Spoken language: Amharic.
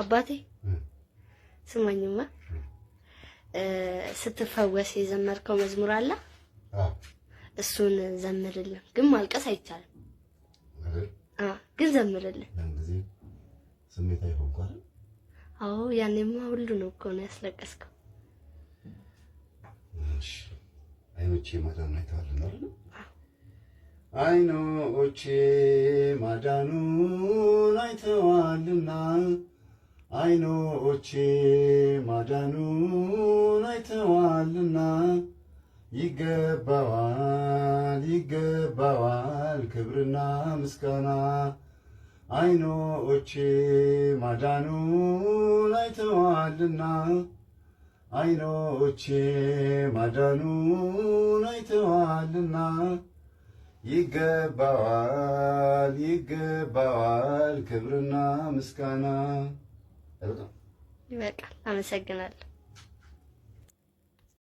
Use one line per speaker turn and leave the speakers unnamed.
አባቴ ስማኝማ ስትፈወስ የዘመርከው መዝሙር አለ እሱን ዘምርልን ግን ማልቀስ አይቻልም ግን ዘምርልን
እንደዚህ ስሜት አይሆንኳል
አዎ ያኔማ ሁሉ ነው እኮ ነው ያስለቀስከው
እሺ አይኖቼ ማዳኑን አይተዋልና አይኖቼ ማዳኑን አይተዋልና አይኖቼ ማዳኑን አይተዋልና ይገባዋል ክብርና ምስጋና አይኖቼ ማዳኑን አይተዋልና አይኖቼ ማዳኑን አይተዋልና ይገባዋል ክብርና ምስጋና
ይበቃል አመሰግናለሁ